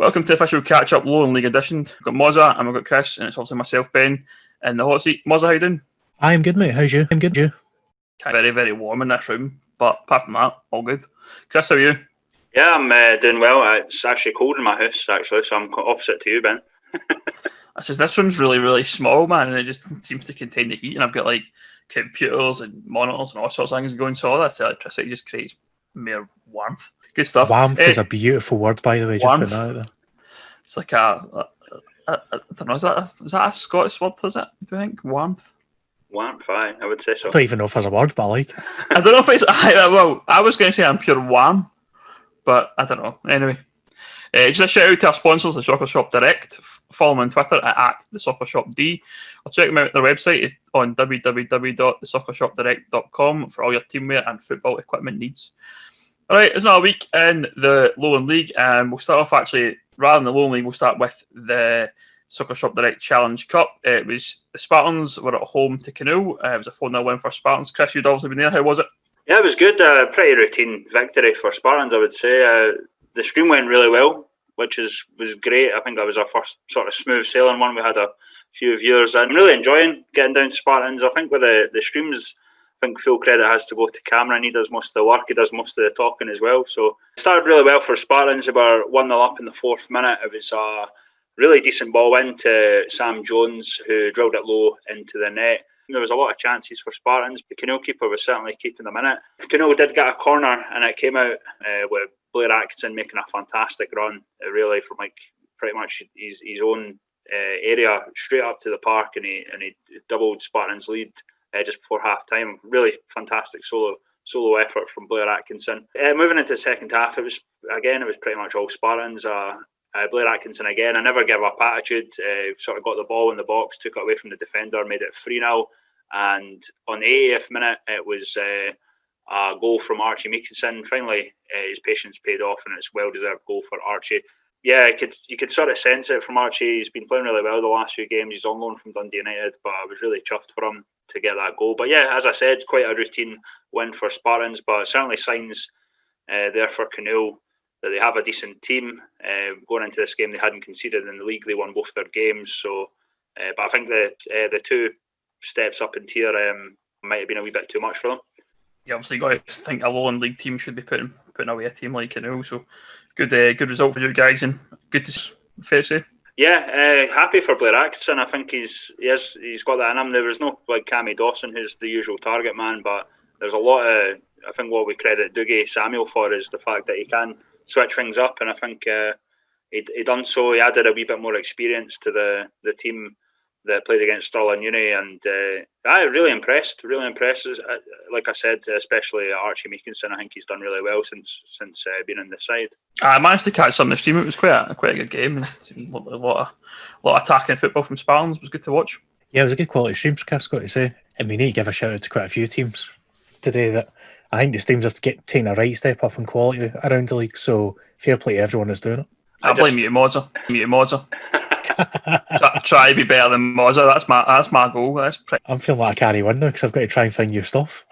Welcome to the official Catchup Lowland League edition. We've got Mozza and we've got Chris, and it's obviously myself, Ben, in the hot seat. Mozza, how you doing? I'm good, mate. How's you? I'm good. You? Very, very warm in this room, but apart from that, all good. Chris, how are you? Yeah, I'm doing well. It's actually cold in my house, actually, so I'm opposite to you, Ben. This room's really, really small, man, and it just seems to contain the heat, and I've got like computers and monitors and all sorts of things going, so all that electricity just creates mere warmth. Good stuff. Warmth is a beautiful word, by the way. Just put that out there. It's like I don't know, is that a Scottish word, is it? Do you think? Warmth? Warmth, I would say so. I don't even know if there's a word, but I like it. I don't know if it's... Well, I was going to say I'm pure warm, but I don't know. Anyway. Just a shout out to our sponsors, the Soccer Shop Direct. Follow them on Twitter at the Soccer Shop D. Or check them out at their website on www.thesoccershopdirect.com for all your teamwear and football equipment needs. Alright, it's another week in the Lowland League, and we'll start off actually, rather than the Lowland League, we'll start with the Soccer Shop Direct Challenge Cup. It was the Spartans were at home to Canoe. It was a 4-0 win for Spartans. Chris, you'd obviously been there. How was it? Yeah, it was good. Pretty routine victory for Spartans, I would say. The stream went really well, which was great. I think that was our first sort of smooth sailing one. We had a few viewers. I'm really enjoying getting down to Spartans. I think with the streams, I think full credit has to go to Cameron. He does most of the work. He does most of the talking as well. So it started really well for Spartans. They were 1-0 up in the 4th minute. It was a really decent ball in to Sam Jones, who drilled it low into the net. There was a lot of chances for Spartans. The Canoe keeper was certainly keeping them in it. Canoe did get a corner, and it came out with Blair Atkinson making a fantastic run, really from like pretty much his own area straight up to the park, and he doubled Spartans' lead just before half time. Really fantastic solo effort from Blair Atkinson. Moving into the second half, it was pretty much all Spartans. Blair Atkinson again, I never give up attitude, sort of got the ball in the box, took it away from the defender, made it 3-0, and on the 80th minute it was a goal from Archie Meekinson. Finally his patience paid off, and it's a well-deserved goal for Archie. Yeah, you could sort of sense it from Archie. He's been playing really well the last few games. He's on loan from Dundee United, but I was really chuffed for him to get that goal. But yeah, as I said, quite a routine win for Spartans, but certainly signs there for Canoe that they have a decent team. Going into this game, they hadn't conceded in the league. They won both their games. So, but I think the 2 steps up in tier might have been a wee bit too much for them. Yeah, obviously, you got to think a Lowland League team should be putting away a team like Canoe. So, good result for you guys, and good to fair say. Yeah, happy for Blair Atkinson. I think he's got that in him. There was no like Cammy Dawson, who's the usual target man, but there's a lot of, I think what we credit Dougie Samuel for is the fact that he can switch things up, and I think he done so. He added a wee bit more experience to the team that played against Stirling Uni, and I really impressed. Like I said, especially Archie Meekinson. I think he's done really well since being in the side. I managed to catch some of the stream. It was quite a good game. A lot of attacking football from Spartans. It was good to watch. Yeah, it was a good quality stream, Chris, got to say. And we need to give a shout out to quite a few teams today that I think the teams have taken a right step up in quality around the league. So fair play to everyone that's doing it. I blame you, Mozza. Try to be better than Mozza. That's my goal. I'm feeling like I can't win now because I've got to try and find new stuff.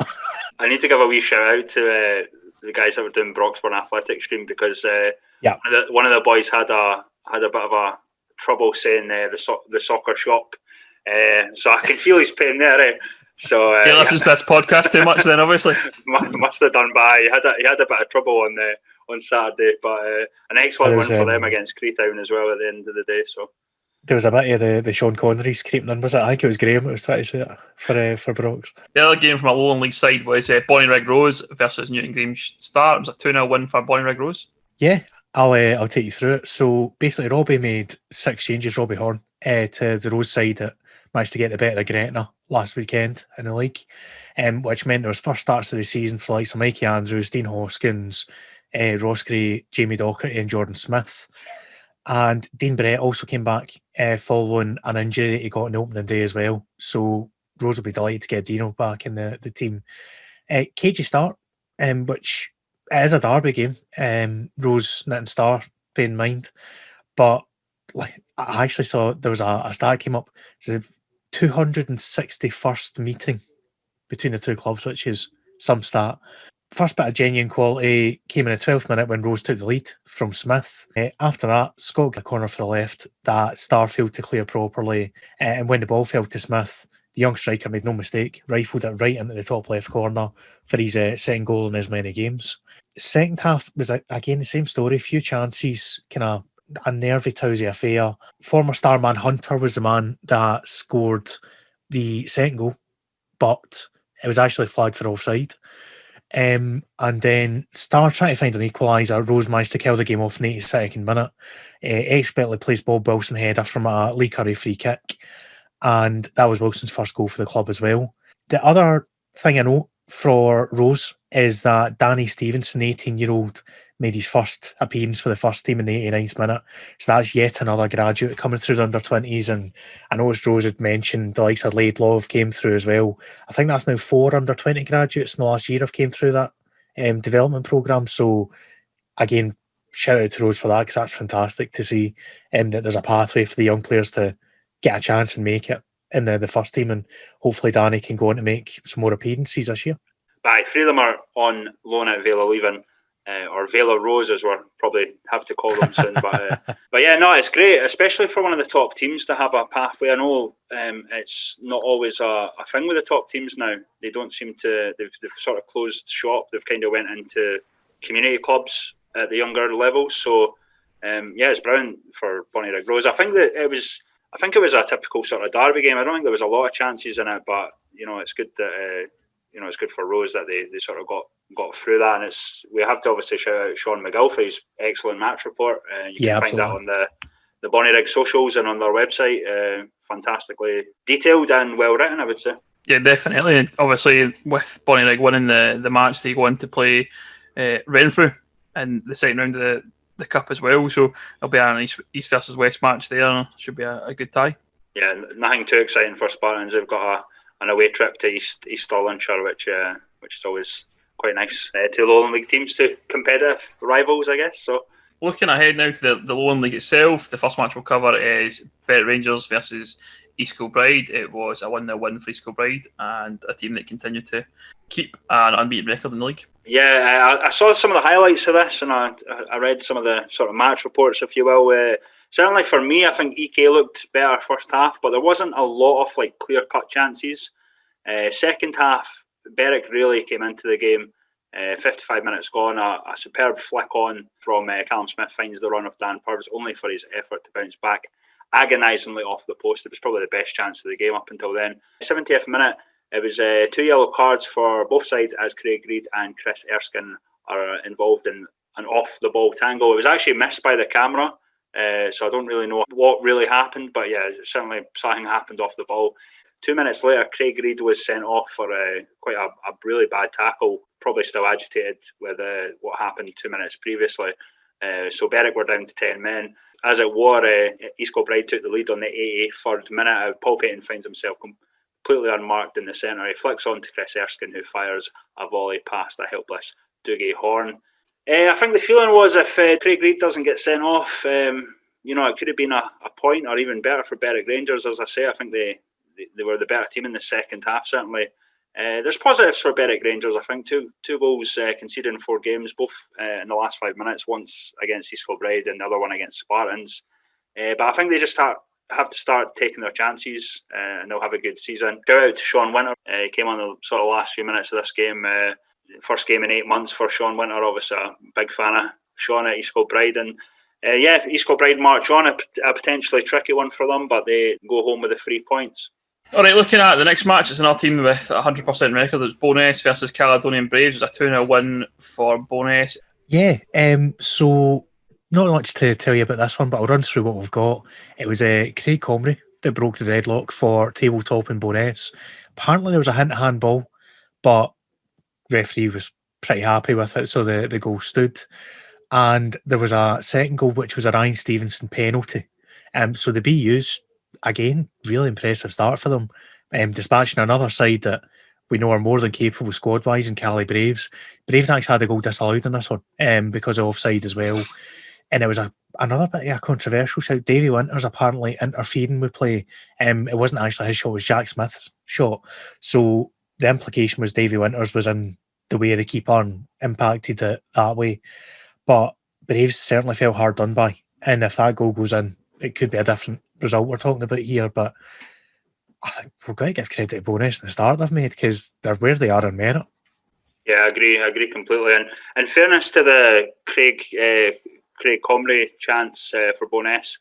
I need to give a wee shout out to the guys that were doing Broxburn Athletic stream, because one of the boys had a bit of a trouble saying the soccer shop. So I can feel his pain there. So he listens to this podcast too much, then obviously must have done. But he had a bit of trouble on Saturday, but an excellent win for them against Creetown as well at the end of the day. So there was a bit of the Sean Connery's creeping in, was it? I think it was Graham that was trying to say it for Brox. The other game from a Lowland League side was Bonnyrigg Rose versus Newton Grange Star. It was a 2-0 win for Bonnyrigg Rose. Yeah, I'll take you through it. So basically, Robbie made 6 changes. Robbie Horn to the Rose side that managed to get the better of Gretna last weekend in the league, which meant there was first starts of the season for like Mikey Andrews, Dean Hoskins, Ross Gray, Jamie Docherty and Jordan Smith. And Dean Brett also came back following an injury that he got on the opening day as well. So Rose will be delighted to get Dino back in the team. Cagey start, which is a derby game. Rose, Nitton Star, bear in mind. But like I actually saw there was a stat came up. It's the 261st meeting between the two clubs, which is some stat. first bit of genuine quality came in the 12th minute when Rose took the lead from Smith. After that, Scott got a corner for the left that Starr failed to clear properly. And when the ball fell to Smith, the young striker made no mistake, rifled it right into the top left corner for his second goal in as many games. Second half was, again, the same story. Few chances, kind of a nervy, tousy affair. Former star man Hunter was the man that scored the second goal, but it was actually flagged for offside. And then Starr trying to find an equaliser. Rose managed to kill the game off in the 82nd minute. Expertly placed Bob Wilson header from a Lee Curry free kick. And that was Wilson's first goal for the club as well. The other thing I know for Rose is that Danny Stevenson, 18-year-old, made his first appearance for the first team in the 89th minute. So that's yet another graduate coming through the under-20s. And I noticed Rose had mentioned the likes of Laidlaw came through as well. I think that's now 4 under-20 graduates in the last year have came through that development programme. So again, shout out to Rose for that, because that's fantastic to see that there's a pathway for the young players to get a chance and make it in the first team, and hopefully Danny can go on to make some more appearances this year. Aye, 3 of them are on loan at Vela Leaving, or Vela Rose as we'll probably have to call them soon. But yeah, no, it's great, especially for one of the top teams to have a pathway. I know it's not always a thing with the top teams now. They don't seem to, they've sort of closed shop. They've kind of went into community clubs at the younger levels. So yeah, it's brilliant for Bonnyrigg Rose. I think it was a typical sort of derby game. I don't think there was a lot of chances in it, but it's good that it's good for Rose that they sort of got through that. And we have to obviously shout out Sean McGill for his excellent match report. You can find that on the Bonnyrigg socials and on their website. Fantastically detailed and well written, I would say. Yeah, definitely. And obviously, with Bonnyrigg winning the match, they go on to play Renfrew in the second round of the cup as well. So it'll be an East versus West match there. Should be a good tie. Yeah, nothing too exciting for Spartans. They've got an away trip to East Stirlingshire, which is always quite nice to Lowland League teams, to competitive rivals, I guess. So looking ahead now to the Lowland League itself, the first match we'll cover is Berwick Rangers versus East Kilbride. It was a 1-0 win for East Kilbride, and a team that continued to keep an unbeaten record in the league. Yeah, I saw some of the highlights of this, and I read some of the sort of match reports, if you will. Certainly for me, I think EK looked better first half, but there wasn't a lot of clear-cut chances. Second half, Berwick really came into the game. 55 minutes gone, a superb flick on from Callum Smith finds the run of Dan Purves, only for his effort to bounce back agonisingly off the post. It was probably the best chance of the game up until then. 70th minute, it was 2 yellow cards for both sides as Craig Reid and Chris Erskine are involved in an off-the-ball tangle. It was actually missed by the camera, so I don't really know what really happened, but yeah, certainly something happened off the ball. 2 minutes later, Craig Reid was sent off for quite a really bad tackle, probably still agitated with what happened 2 minutes previously. So Berwick were down to 10 men. As it were, East Kilbride took the lead on the 83rd minute. Paul Payton finds himself completely unmarked in the centre. He flicks on to Chris Erskine, who fires a volley past a helpless Dougie Horn. I think the feeling was if Craig Reid doesn't get sent off, it could have been a point, or even better for Berwick Rangers. As I say, I think they were the better team in the second half, certainly. There's positives for Berwick Rangers, I think. Two goals conceded in 4 games, both in the last 5 minutes, once against East Kilbride and the other one against Spartans. But I think they just have to start taking their chances, and they'll have a good season. Shout out to Sean Winter. He came on the sort of last few minutes of this game. First game in 8 months for Sean Winter. Obviously a big fan of Sean at East Kilbride. And East Kilbride march on, a potentially tricky one for them, but they go home with the 3 points. All right, looking at the next match, it's another team with a 100% record. It's Bo'ness versus Caledonian Braves. It's a 2-0 win for Bo'ness. Yeah, so not much to tell you about this one, but I'll run through what we've got. It was Craig Comrie that broke the deadlock for tabletop in Bo'ness. Apparently there was a hint of handball, but referee was pretty happy with it, so the goal stood. And there was a second goal, which was a Ryan Stevenson penalty. So the BUs, again, really impressive start for them. Dispatching another side that we know are more than capable squad-wise in Cali Braves. Braves actually had a goal disallowed in this one because of offside as well. And it was another bit of a controversial shout. Davy Winters apparently interfering with play. It wasn't actually his shot, it was Jack Smith's shot. So the implication was Davy Winters was in the way they keep on impacted it that way. But Braves certainly felt hard done by. And if that goal goes in, it could be a different result we're talking about here. But I think we've got to give credit to Bonus in the start they've made, because they're where they are in merit. Yeah, I agree completely. And in fairness to the Craig Comrie chance for Bonus,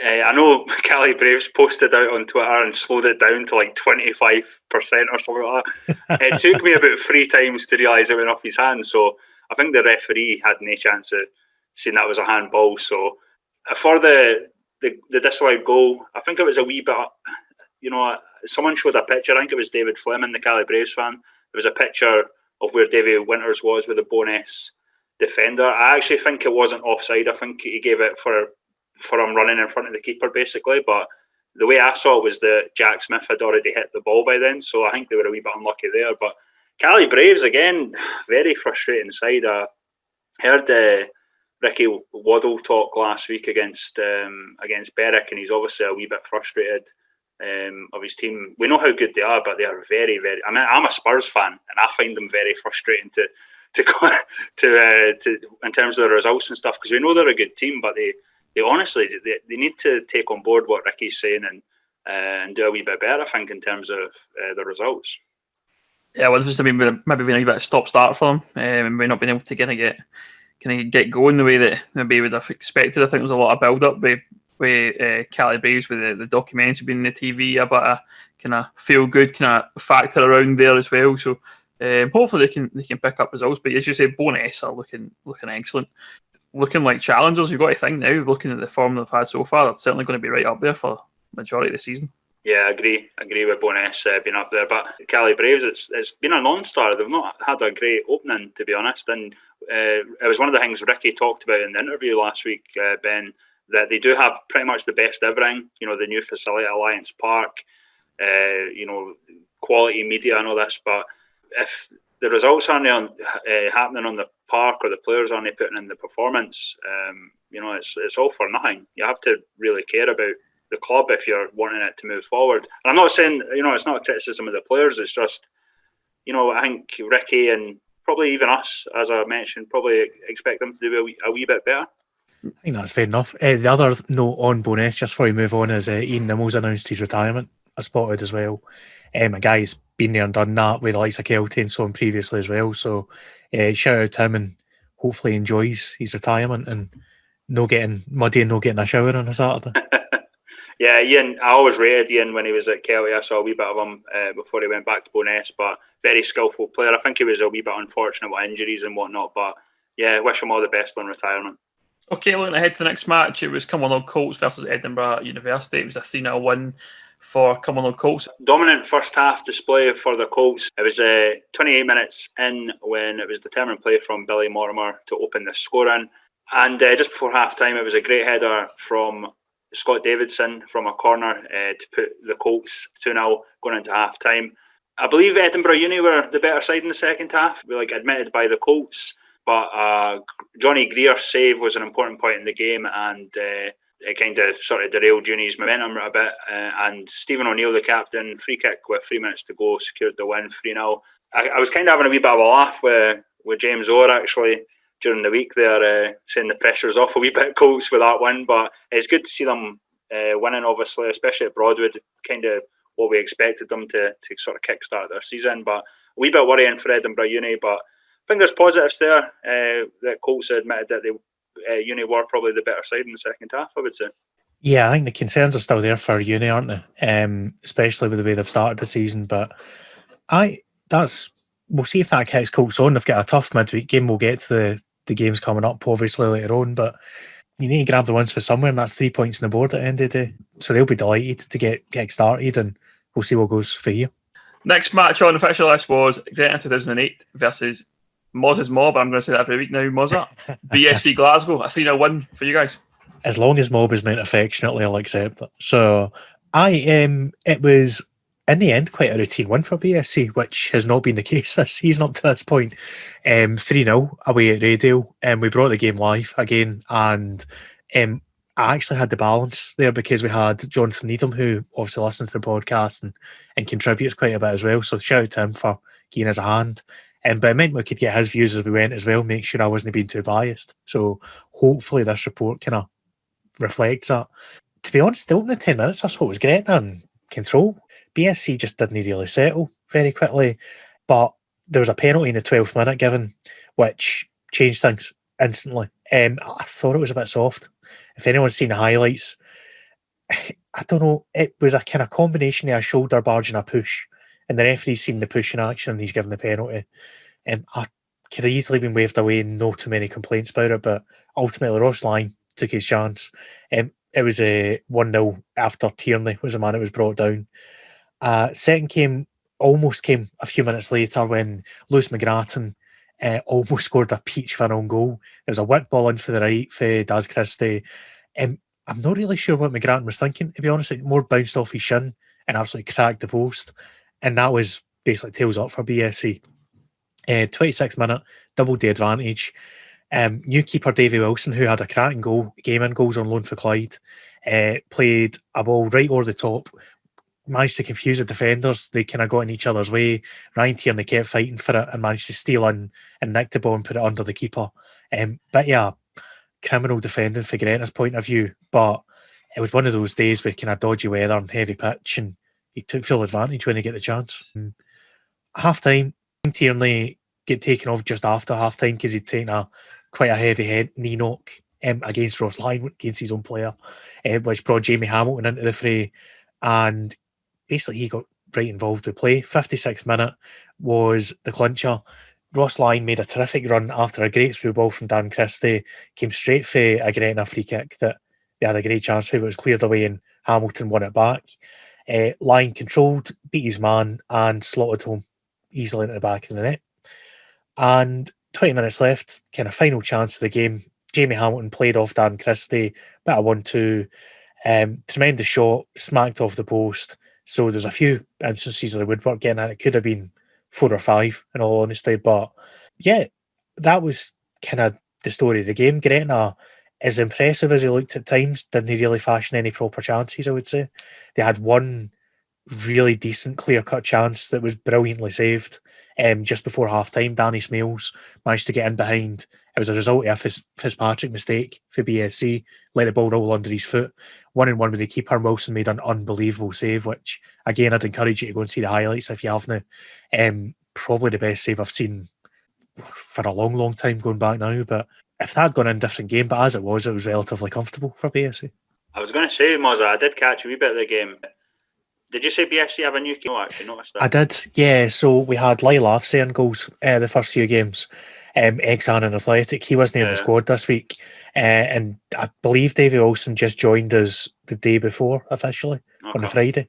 I know Cali Braves posted out on Twitter and slowed it down to like 25% or something like that. It took me about 3 times to realise it went off his hand. So I think the referee had no chance of seeing that was a handball. So for the disallowed goal, I think it was a wee bit, someone showed a picture. I think it was David Fleming, the Cali Braves fan. There was a picture of where David Winters was with the Bonus defender. I actually think it wasn't offside. I think he gave it for him running in front of the keeper, basically. But the way I saw it was that Jack Smith had already hit the ball by then, so I think they were a wee bit unlucky there. But Cali Braves, again, very frustrating side. I heard Ricky Waddle talk last week against Berwick, and he's obviously a wee bit frustrated of his team. We know how good they are, but they are very, very... I mean, I'm a Spurs fan, and I find them very frustrating to in terms of the results and stuff, because we know they're a good team, but they honestly they need to take on board what Ricky's saying and do a wee bit better, I think, in terms of the results. Yeah, well, this has maybe been a wee bit of stop-start for them. Maybe not being able to get going the way that maybe would have expected. I think there was a lot of build-up with Cali Braves, with the documentary being on the TV, a bit of kind of feel-good kind of factor around there as well. So hopefully they can pick up results. But as you say, Bonus are looking excellent. Looking like challengers. You've got to think now, looking at the form they've had so far, they're certainly going to be right up there for the majority of the season. Yeah, I agree with Bonus being up there. But Cali Braves, it's been a non-starter. They've not had a great opening, to be honest. And it was one of the things Ricky talked about in the interview last week, Ben, that they do have pretty much the best everything. The new facility at Alliance Park, quality media and all this. But if the results aren't happening on the park, or the players aren't putting in the performance, it's all for nothing. You have to really care about the club if you're wanting it to move forward. And I'm not saying, it's not a criticism of the players. It's just, I think Ricky and probably even us, as I mentioned, probably expect them to do a wee bit better. I think that's fair enough. The other note on Bonus, just before we move on, is Ian Nimmo's announced his retirement. I spotted as well. A guy who's been there and done that with the likes of Kelty and so on previously as well. So shout out to him, and hopefully enjoys his retirement and no getting muddy and no getting a shower on a Saturday. Yeah, Ian, I always rated Ian when he was at Kelty. I saw a wee bit of him before he went back to Bonus, but very skillful player. I think he was a wee bit unfortunate with injuries and whatnot, but yeah, wish him all the best on retirement. Okay, looking ahead to the next match, it was Cumbernauld Colts versus Edinburgh University. It was a 3-0 win for Cumbernauld Colts. Dominant first half display for the Colts. It was 28 minutes in when it was determined play from Billy Mortimer to open the scoring. And just before half time, it was a great header from Scott Davidson from a corner to put the Colts 2-0 going into half time. I believe Edinburgh Uni were the better side in the second half, admitted by the Colts. But Johnny Greer's save was an important point in the game, and it kind of sort of derailed Uni's momentum a bit. And Stephen O'Neill, the captain, free kick with 3 minutes to go, secured the win 3-0. I was kind of having a wee bit of a laugh with James Orr actually during the week there, saying the pressure's off a wee bit Colts with that win. But it's good to see them winning, obviously, especially at Broadwood, kind of what we expected them to sort of kickstart their season. But a wee bit worrying for Edinburgh Uni, but I think there's positives there. That Colts admitted that Uni were probably the better side in the second half, I would say. Yeah, I think the concerns are still there for Uni, aren't they? Especially with the way they've started the season. But we'll see if that kicks Colts on. They've got a tough midweek game. We'll get to the games coming up, obviously, later on. But you need to grab the wins for somewhere, and that's 3 points on the board at the end of the day. So they'll be delighted to get started, and we'll see what goes for you. Next match on the fixture list was Gretna 2008 versus Moz's Mob. I'm going to say that every week now, Mozza. BSC Glasgow, a 3-0 win for you guys. As long as Mob is meant affectionately, I'll accept it. So it was, in the end, quite a routine win for BSC, which has not been the case this season up to this point. 3-0 away at Radio, and we brought the game live again, and I actually had the balance there because we had Jonathan Needham, who obviously listens to the podcast and contributes quite a bit as well. So shout out to him for giving us a hand. But it meant we could get his views as we went as well, make sure I wasn't being too biased. So hopefully this report kind of reflects that. To be honest, the opening 10 minutes, I thought was great and control. BSC just didn't really settle very quickly. But there was a penalty in the 12th minute given, which changed things instantly. I thought it was a bit soft. If anyone's seen the highlights, I don't know, it was a kind of combination of a shoulder barge and a push. And the referee seen the push in action and he's given the penalty. I could have easily been waved away, no too many complaints about it, but ultimately Ross Lyon took his chance. It was a 1-0 after Tierney was the man that was brought down. Second almost came a few minutes later when Lewis McGrattan almost scored a peach of an own goal. There was a whip ball in for the right for Daz Christie. I'm not really sure what McGrattan was thinking, to be honest. It more bounced off his shin and absolutely cracked the post. And that was basically tails up for BSC. 26th minute, doubled the advantage. New keeper Davy Wilson, who had a cracking game in goals on loan for Clyde, played a ball right over the top, managed to confuse the defenders. They kind of got in each other's way. Ryan Tierney kept fighting for it and managed to steal in and nick the ball and put it under the keeper. But yeah, criminal defending for Gretna's point of view, but it was one of those days with kind of dodgy weather and heavy pitch, and he took full advantage when he get the chance. Half time, Tierney get taken off just after half time because he'd taken quite a heavy knee knock against Ross Lyon, against his own player, which brought Jamie Hamilton into the fray, and basically he got right involved with play. 56th minute was the clincher. Ross Lyon made a terrific run after a great through ball from Dan Christie, came straight for a Gretna free kick that they had a great chance for, but it was cleared away and Hamilton won it back. Lyon controlled, beat his man and slotted home easily into the back of the net. And 20 minutes left, kind of final chance of the game. Jamie Hamilton played off Dan Christie, bit of 1-2, tremendous shot, smacked off the post. So there's a few instances of the woodwork getting in. It could have been 4 or 5, in all honesty. But yeah, that was kind of the story of the game. Gretna, as impressive as he looked at times, didn't really fashion any proper chances, I would say. They had one really decent clear-cut chance that was brilliantly saved just before half-time. Danny Smales managed to get in behind. It was a result of a Fitzpatrick mistake for BSC, let the ball roll under his foot. 1-1 with the keeper. Wilson made an unbelievable save, which, again, I'd encourage you to go and see the highlights if you haven't. Probably the best save I've seen for a long, long time going back now. But if that had gone in a different game, but as it was relatively comfortable for BSC. I was going to say, Mozza, I did catch a wee bit of the game. Did you say BSC have a new keeper? I actually noticed that. I did, yeah. So we had Lyle Afsey in goals the first few games. Ex-Annan Athletic. He wasn't in the squad this week. And I believe Davy Wilson just joined us the day before, officially, on a Friday.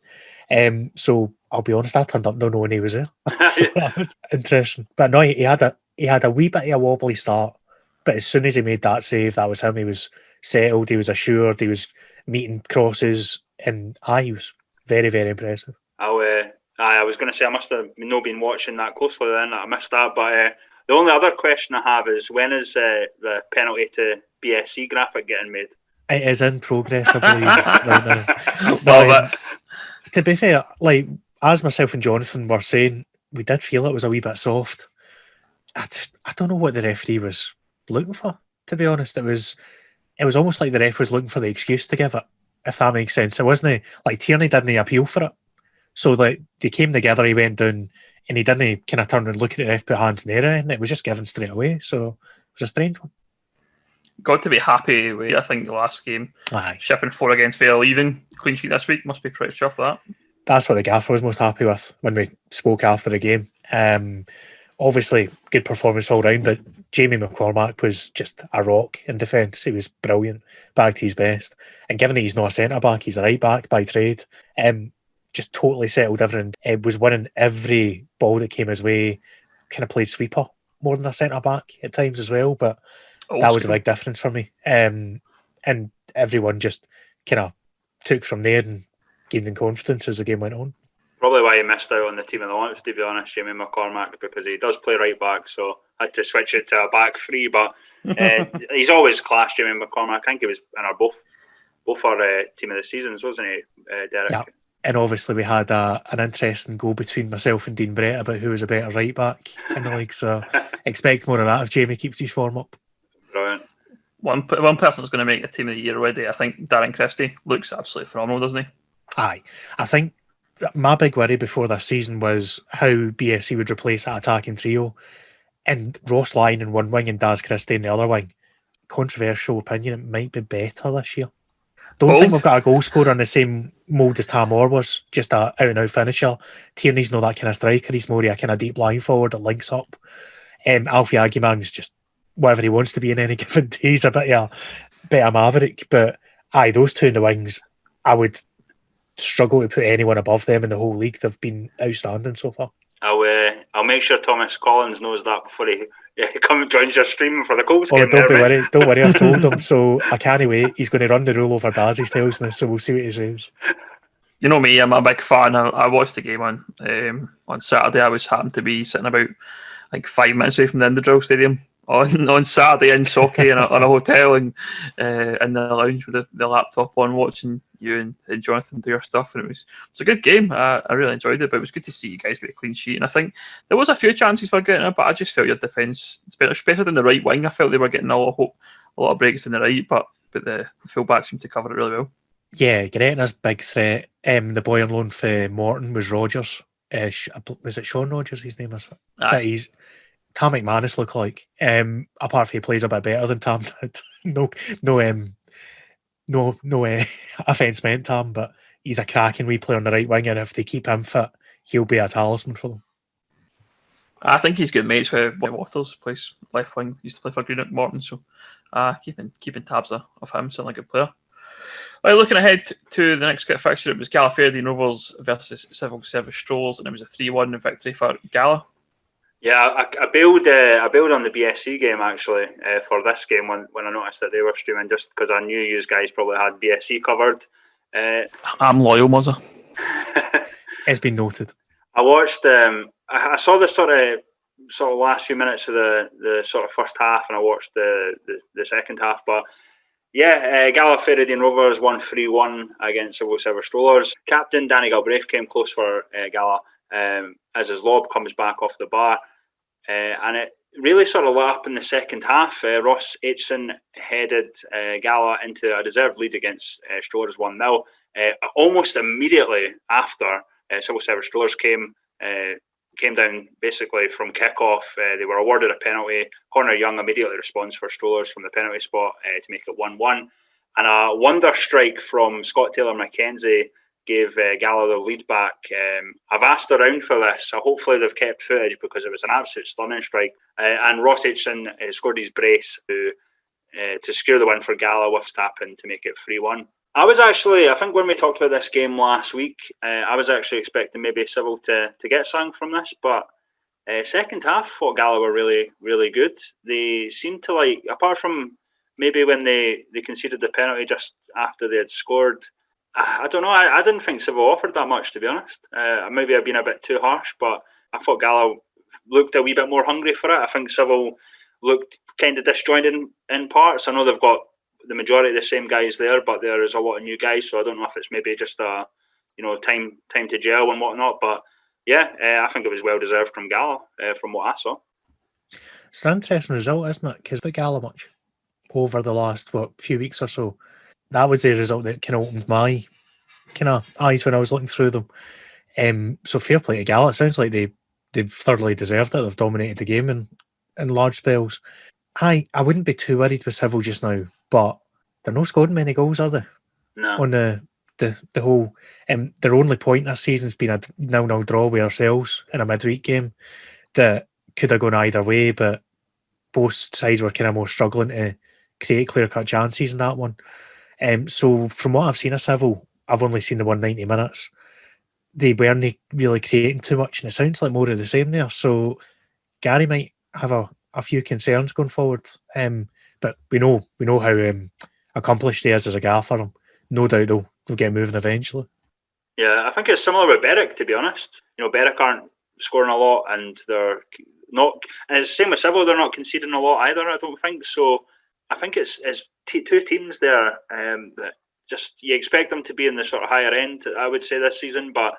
So I'll be honest, I turned up not knowing he was there. So that was interesting. But no, he had a wee bit of a wobbly start. But as soon as he made that save, that was him. He was settled, he was assured, he was meeting crosses, and he was very, very impressive. I was going to say I must have not been watching that closely then. I missed that. But the only other question I have is, when is the penalty to BSC graphic getting made? It is in progress, I believe, right now. To be fair, like as myself and Jonathan were saying, we did feel it was a wee bit soft. I don't know what the referee was looking for, to be honest. It was almost like the ref was looking for the excuse to give it, if that makes sense. It wasn't like Tierney didn't appeal for it. So like they came together, he went down and he didn't kind of turn and look at the ref, put hands in the air, and it was just given straight away. So it was a strange one. Got to be happy with, I think, the last game. Aye. Shipping 4 against Vale, leaving clean sheet this week. Must be pretty chuffed with that. That's what the gaffer was most happy with when we spoke after the game. Obviously, good performance all round, but Jamie McCormack was just a rock in defence. He was brilliant, back to his best. And given that he's not a centre-back, he's a right-back by trade, just totally settled everything. Was winning every ball that came his way, kind of played sweeper more than a centre-back at times as well, but that was a big difference for me. And everyone just kind of took from there and gained in confidence as the game went on. Probably why he missed out on the team of the launch, to be honest, Jamie McCormack, because he does play right back, so I had to switch it to a back three. But he's always classed, Jamie McCormack. I think he was in our both our team of the seasons, wasn't he, Derek? Yeah. And obviously we had an interesting goal between myself and Dean Brett about who was a better right back in the league. So expect more of that if Jamie keeps his form up. Brilliant. One person that's going to make the team of the year already, I think Darren Christie looks absolutely phenomenal, doesn't he? Aye. I think my big worry before this season was how BSC would replace that attacking trio. And Ross Lyon in one wing and Daz Christie in the other wing. Controversial opinion, it might be better this year. Don't think we've got a goal scorer on the same mould as Tam Orr was, just a out-and-out finisher. Tierney's not that kind of striker, he's more a kind of deep line forward that links up. Alfie Aguiman's just whatever he wants to be in any given day. He's a bit of a maverick, but aye, those two in the wings, I would struggle to put anyone above them in the whole league. They've been outstanding so far. I'll make sure Thomas Collins knows that before he comes and joins your stream for the Colts game. Don't worry, I've told him, so I can't wait. He's going to run the rule over Daz, he tells me, so we'll see what he says. You know me, I'm a big fan. I watched the game on Saturday. I was happened to be sitting about 5 minutes away from the Indodrill Stadium on Saturday in Socky in a hotel and in the lounge with the laptop on, watching you and Jonathan do your stuff, and it was a good game. I really enjoyed it, but it was good to see you guys get a clean sheet. And I think there was a few chances for getting it, but I just felt your defence, especially in the right wing, I felt they were getting a lot of breaks in the right, but the full-back seemed to cover it really well. Yeah, Gretna's big threat. The boy on loan for Morton was Rogers. Was it Sean Rogers? His name is. But he's Tam McManus look like. Apart from he plays a bit better than Tam did. No offence meant, Tam, but he's a cracking wee player on the right wing, and if they keep him fit, he'll be a talisman for them. I think he's good mates with Boy Wathers, plays left wing, used to play for Greenock Morton, so keeping tabs of him, sounding like a good player. Right, looking ahead to the next fixture, it was Gallaferdine Rovers versus Civil Service Strollers, and it was a 3-1 victory for Gala. Yeah, I bailed on the BSC game actually for this game when I noticed that they were streaming, just because I knew you guys probably had BSC covered. I'm loyal, Muzza. It's been noted. I watched. I saw the sort of last few minutes of the sort of first half, and I watched the second half. But yeah, Gallaferdine Rovers won 3-1 against Civil Service Strollers. Captain Danny Galbraith came close for Gala as his lob comes back off the bar. And it really sort of lit up in the second half. Ross Aitchison headed Gala into a deserved lead against Strollers 1-0. Almost immediately after, Civil Service Strollers came down basically from kick-off. They were awarded a penalty. Connor Young immediately responds for Strollers from the penalty spot to make it 1-1. And a wonder strike from Scott Taylor-McKenzie gave Gala the lead back. I've asked around for this, so hopefully they've kept footage, because it was an absolute stunning strike. And Ross Aitchison scored his brace to secure the win for Gala with Stappen to make it 3-1. I think when we talked about this game last week, I was actually expecting maybe Civil to get something from this, but second half, I thought Gala were really, really good. They seemed to, apart from maybe when they conceded the penalty just after they had scored, I don't know. I didn't think Civil offered that much, to be honest. Maybe I've been a bit too harsh, but I thought Gala looked a wee bit more hungry for it. I think Civil looked kind of disjointed in parts. I know they've got the majority of the same guys there, but there is a lot of new guys, so I don't know if it's maybe just a time to gel and whatnot. But yeah, I think it was well deserved from Gala from what I saw. It's an interesting result, isn't it? Because with Gala much over the last few weeks or so, that was the result that kind of opened my kind of eyes when I was looking through them. So fair play to Gala. It sounds like they've thoroughly deserved it. They've dominated the game in large spells. I wouldn't be too worried with Civil just now, but they're not scoring many goals, are they? No. On the whole, their only point this season's been a 0-0 draw with ourselves in a midweek game that could have gone either way, but both sides were kind of more struggling to create clear-cut chances in that one. So from what I've seen of Civil, I've only seen the 190 minutes. They weren't really creating too much, and it sounds like more of the same there. So Gary might have a few concerns going forward. But we know how accomplished he is as a gaffer. No doubt they'll get moving eventually. Yeah, I think it's similar with Berwick, to be honest. Berwick aren't scoring a lot, and they're not. And it's the same with Civil; they're not conceding a lot either. I don't think so. I think it's two teams there that just you expect them to be in the sort of higher end, I would say, this season, but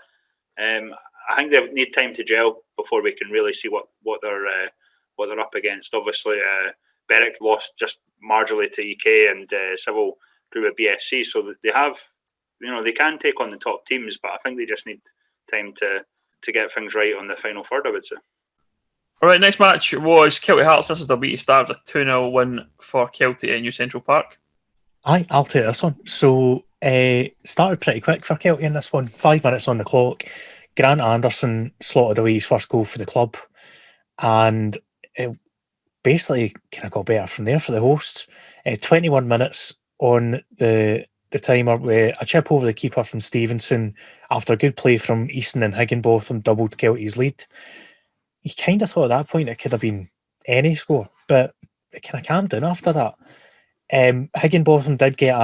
I think they need time to gel before we can really see what they're up against. Obviously, Berwick lost just marginally to EK, and Civil drew with BSC, so that they have, they can take on the top teams, but I think they just need time to get things right on the final third, I would say. All right, next match was Kelty Hearts versus Dalbeattie Stars, a 2-0 win for Kelty at New Central Park. I'll take this one. So, started pretty quick for Kelty in this one. 5 minutes on the clock. Grant Anderson slotted away his first goal for the club, and it basically kind of got better from there for the hosts. 21 minutes on the timer with a chip over the keeper from Stevenson after a good play from Easton and Higginbotham doubled Kelty's lead. You kind of thought at that point it could have been any score, but it kind of calmed down after that. Higginbotham did get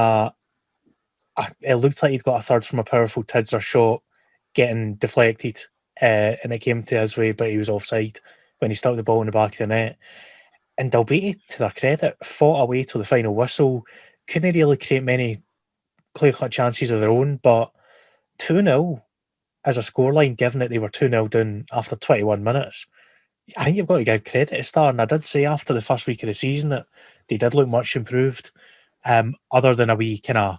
it looked like he'd got a third from a powerful Tidser shot getting deflected, and it came to his way, but he was offside when he stuck the ball in the back of the net. And Dalbeattie, to their credit, fought away till the final whistle. Couldn't really create many clear-cut chances of their own, but 2-0 as a scoreline, given that they were 2-0 down after 21 minutes, I think you've got to give credit to Star. And I did say after the first week of the season that they did look much improved, other than a wee kind of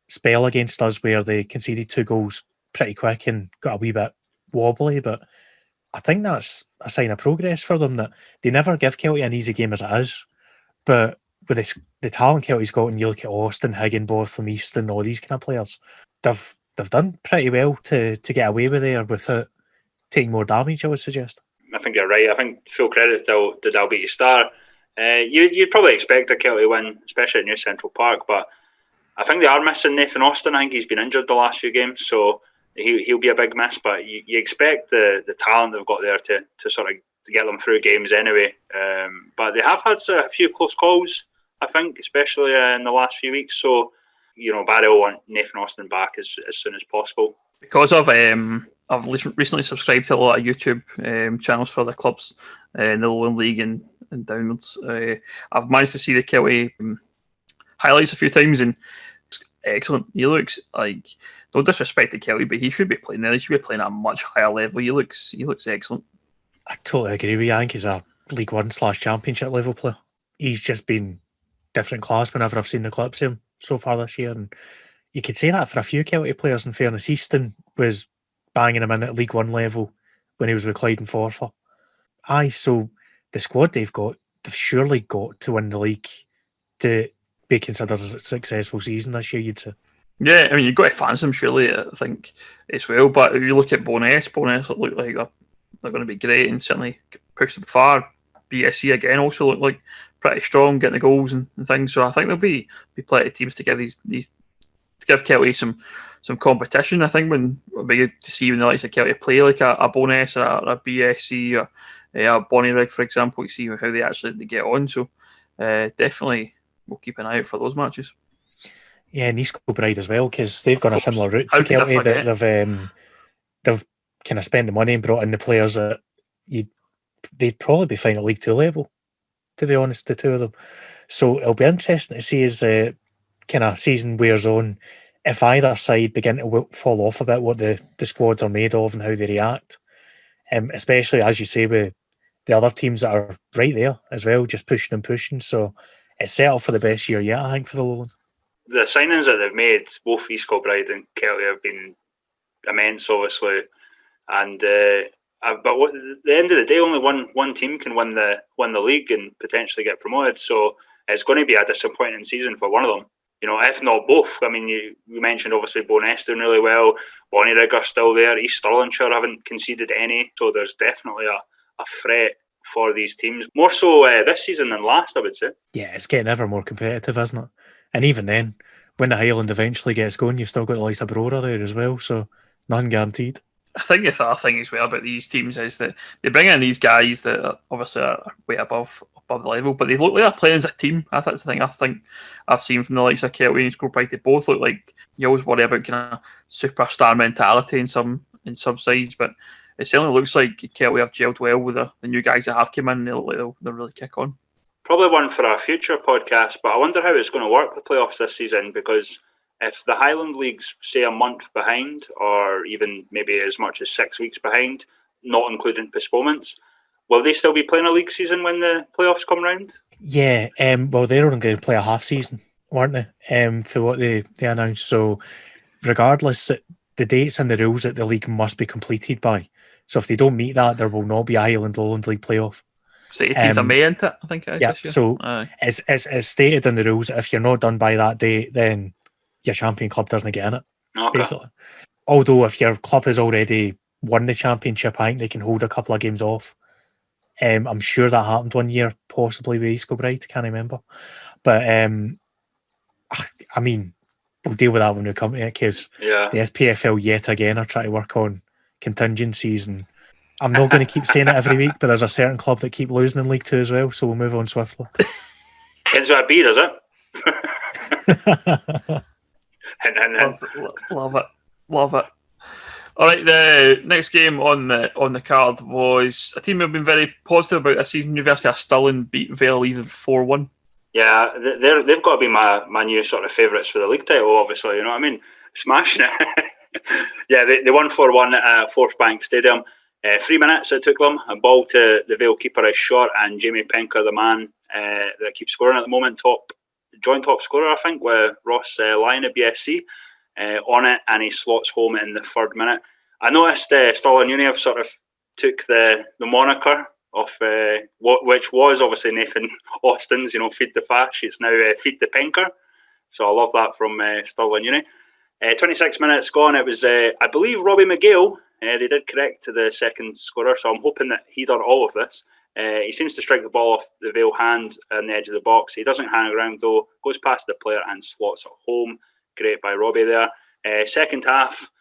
spell against us where they conceded 2 goals pretty quick and got a wee bit wobbly. But I think that's a sign of progress for them, that they never give Kelty an easy game as it is. But with the talent Kelty's got, and you look at Austin, Higginbotham, Easton, all these kind of players, they've done pretty well to get away with there without taking more damage, I would suggest. I think you're right. I think full credit to Dalbeattie Star. You'd probably expect a Kelty win, especially at New Central Park, but I think they are missing Nathan Austin. I think he's been injured the last few games, so he'll be a big miss, but you expect the talent they've got there to sort of get them through games anyway. But they have had a few close calls, I think, especially in the last few weeks. So, Barry will want Nathan Austin back as soon as possible. Because I've recently subscribed to a lot of YouTube channels for the clubs in the Lowland League and downwards. I've managed to see the Kelty highlights a few times, and it's excellent. He looks like, no disrespect to Kelty, but he should be playing there. He should be playing at a much higher level. He looks excellent. I totally agree with you. I think he's a League One / Championship level player. He's just been different class whenever I've seen the clips of him so far this year, and you could say that for a few Kelty players. In fairness, Easton was banging him in at League One level when he was with Clyde and Forfar. So the squad they've surely got to win the league to be considered as a successful season this year, you'd say. Yeah, I mean, you've got to fancy them, surely, I think, as well. But if you look at Boness look like they're going to be great and certainly push them far. BSC again also look like pretty strong, getting the goals and things. So I think there'll be plenty of teams to give these to give Kelty some competition. I think when it'll be good to see when the likes of Kelty play like a Boness or a BSC or a Bonnyrigg, for example, to see how they get on. So definitely we'll keep an eye out for those matches. Yeah, and East Kilbride as well, because they've gone a similar route to Kelty. They've kind of spent the money and brought in the players that they'd probably be fine at League 2 level, to be honest, the two of them. So it'll be interesting to see as the kind of season wears on, if either side begin to fall off a bit what the squads are made of and how they react. Especially, as you say, with the other teams that are right there as well, just pushing and pushing. So it's set up for the best year yet, I think, for the Lowlands. The signings that they've made, both East Kilbride and Kelty, have been immense, obviously. And but at the end of the day, only one team can win the league and potentially get promoted. So it's going to be a disappointing season for one of them. If not both. I mean, you mentioned obviously Boness doing really well. Bonnyrigg are still there. East Stirlingshire haven't conceded any. So there's definitely a threat for these teams. More so this season than last, I would say. Yeah, it's getting ever more competitive, isn't it? And even then, when the Highland eventually gets going, you've still got the likes of Brora there as well. So none guaranteed. I think the other thing as well about these teams is that they bring in these guys that are obviously are way above the level, but they look like they're playing as a team. That's the thing I think I've seen from the likes of Kelty and Kilbride. They both look like, you always worry about kind of superstar mentality in some sides, but it certainly looks like Kelty have gelled well with the new guys that have come in. They look like they'll really kick on. Probably one for a future podcast, but I wonder how it's going to work, the playoffs this season, because if the Highland League's, say, a month behind, or even maybe as much as 6 weeks behind, not including postponements, will they still be playing a league season when the playoffs come round? Yeah, well, they're only going to play a half season, weren't they? For what they announced. So, regardless, the dates and the rules that the league must be completed by. So, if they don't meet that, there will not be a Highland Lowland League playoff. It's the 18th of May, isn't it? I think it is Yeah, this year. so Aye. it's stated in the rules that if you're not done by that date, then your champion club doesn't get in it, basically. Although if your club has already won the championship, I think they can hold a couple of games off. I'm sure that happened one year, possibly with East Kilbride, can't remember. But I mean, we'll deal with that when we come to it, because the SPFL yet again are trying to work on contingencies, and I'm not going to keep saying it every week, but there's a certain club that keep losing in League 2 as well, so we'll move on swiftly. Depends what it be, does it? Love it. All right, the next game on the card was a team who've been very positive about this season. University of Stirling beat Vale Leithen 4-1. Yeah, they've got to be my new sort of favourites for the league title, obviously, you know what I mean? Smashing it. Yeah, they won 4-1 at Forth Bank Stadium. 3 minutes it took them. A ball to the Vale keeper is shot, and Jamie Penker, the man that keeps scoring at the moment, joint top scorer, I think, with Ross Lyon at BSC, on it, and he slots home in the 3rd minute. I noticed Stirling Uni have sort of took the moniker of which was obviously Nathan Austin's, Feed the Fash. It's now Feed the Penker. So I love that from Stirling Uni. 26 minutes gone. It was, I believe, Robbie McGill. They did correct to the second scorer, so I'm hoping that he done all of this. He seems to strike the ball off the Vale hand on the edge of the box. He doesn't hang around though, goes past the player and slots it home. Great by Robbie there. Second half,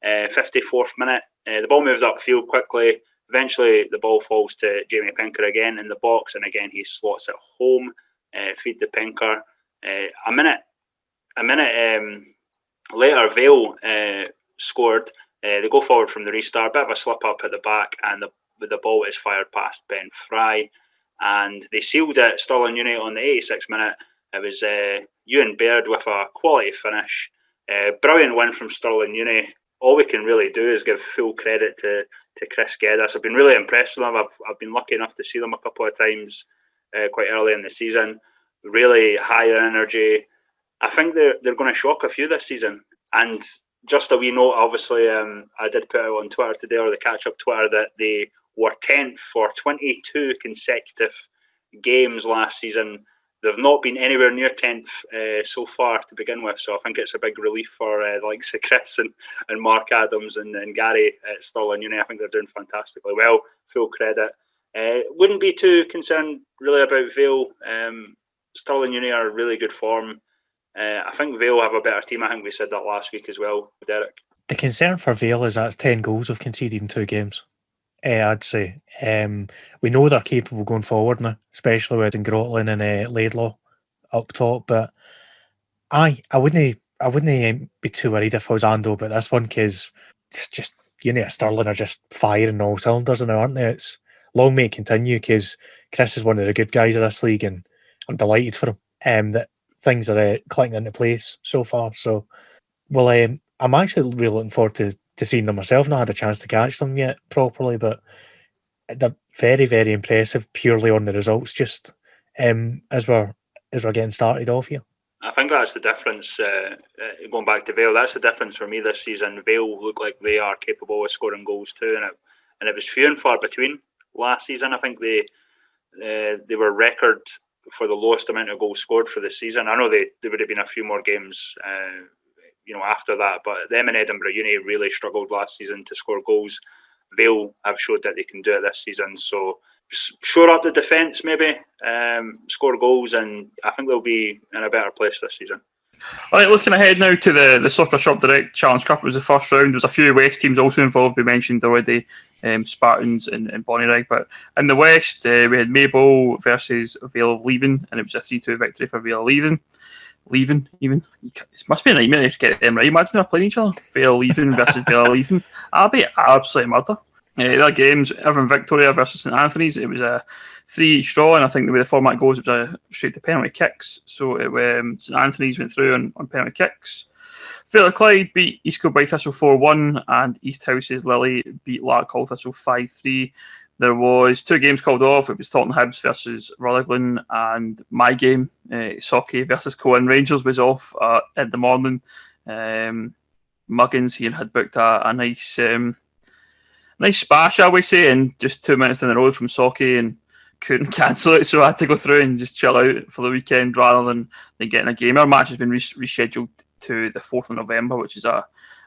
54th minute, the ball moves upfield quickly. Eventually, the ball falls to Jamie Penker again in the box, and again he slots it home. Feed the Penker. A minute later, Vale scored. They go forward from the restart. Bit of a slip up at the back, and the ball is fired past Ben Fry, and they sealed it. Stirling Uni on the 86th minute. It was Ewan Baird with a quality finish. Brilliant win from Stirling Uni. All we can really do is give full credit to Chris Geddes. I've been really impressed with them. I've been lucky enough to see them a couple of times quite early in the season. Really high energy. I think they're going to shock a few this season. And just a wee note, obviously, I did put out on Twitter today, or the Catchup Twitter, that they were 10th for 22 consecutive games last season. They've not been anywhere near 10th so far to begin with, so I think it's a big relief for the likes of Chris and Mark Adams and Gary at Stirling Uni. I think they're doing fantastically well. Full credit. Wouldn't be too concerned really about Vale. Stirling Uni are in really good form. I think Vale have a better team. I think we said that last week as well, Derek. The concern for Vale is that's 10 goals we've conceded in 2 games. I'd say. We know they're capable going forward now, especially with Grotland and Laidlaw up top. But I wouldn't be too worried if I was Ando about this one, because it's just Stirling are just firing all cylinders now, aren't they? It's long may it continue, because Chris is one of the good guys of this league, and I'm delighted for him that things are clicking into place so far. So, well, I'm actually really looking forward to seeing them myself. Not had a chance to catch them yet properly, but they're very, very impressive purely on the results, just as we're getting started off here. I think that's the difference, going back to Vale, that's the difference for me this season. Vale look like they are capable of scoring goals too, and it was few and far between last season. I think they were record for the lowest amount of goals scored for the season. I know there would have been a few more games after that, but them in Edinburgh Uni really struggled last season to score goals. Vale have showed that they can do it this season, so shore up the defence maybe, score goals, and I think they'll be in a better place this season. All right, looking ahead now to the Soccer Shop Direct Challenge Cup. It was the first round. There was a few West teams also involved. We mentioned already Spartans and Bonnyrigg, but in the West we had Maybole versus Vale of Leithen, and it was a 3-2 victory for Vale of Leithen. It must be a nightmare to get them right. Imagine they're playing each other. Vale Leithen versus Vale Leithen. That'd be absolute murder. The other games, Irvine Victoria versus St Anthony's. It was a 3-each draw, and I think the way the format goes, it was a straight to penalty kicks. So St Anthony's went through on penalty kicks. Fairleigh Clyde beat East Kilbride Thistle 4-1, and East House's Lily beat Larkhall Thistle 5-3. There was 2 games called off. It was Taunton Hibs versus Rutherglen, and my game, Socky versus Coen Rangers, was off in the morning. Muggins here had booked a nice spa, shall we say, and just 2 minutes in the road from Socky, and couldn't cancel it, so I had to go through and just chill out for the weekend rather than getting a game. Our match has been rescheduled to the 4th of November, which is a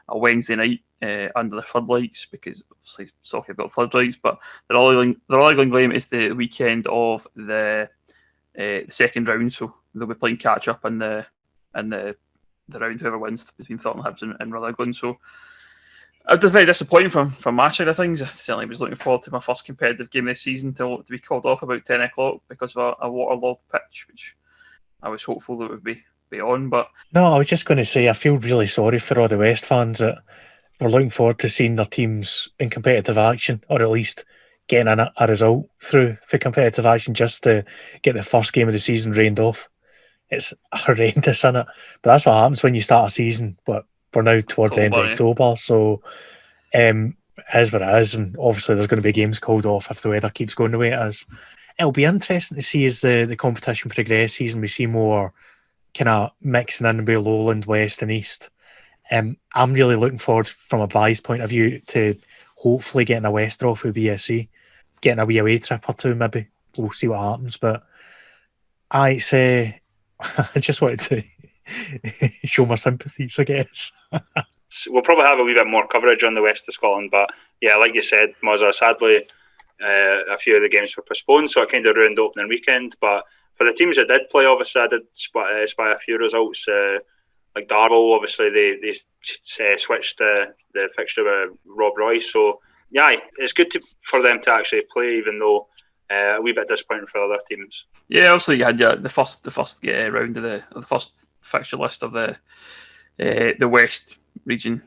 Wednesday night under the floodlights, because obviously Socky have got floodlights, but the Rutherglen game is the weekend of the second round, so they'll be playing catch-up in the round, whoever wins between Taunton Hibs and Rutherglen. So it was very disappointing from my side of things. I certainly was looking forward to my first competitive game this season to be called off about 10 o'clock because of a waterlogged pitch, which I was hopeful that would be on. But no, I was just going to say I feel really sorry for all the West fans that were looking forward to seeing their teams in competitive action, or at least getting a result through for competitive action just to get the first game of the season rained off. It's horrendous, isn't it? But that's what happens when you start a season. But we're now towards the end of October, so it is what it is, and obviously there's going to be games called off if the weather keeps going the way it is. It'll be interesting to see as the competition progresses and we see more kind of mixing in with Lowland, West and East. I'm really looking forward from a bias point of view to hopefully getting a West draw for BSC, getting a wee away trip or two maybe. We'll see what happens, but I say I just wanted to show my sympathies, I guess. We'll probably have a wee bit more coverage on the west of Scotland, but yeah, like you said, Muzza, sadly a few of the games were postponed, so it kind of ruined the opening weekend. But for the teams that did play, obviously I did spy a few results, like Darvel, obviously they switched the fixture with Rob Roy, so yeah, it's good for them to actually play, even though a wee bit disappointing for other teams. Yeah, obviously you had the first round of the first fixture list of the West region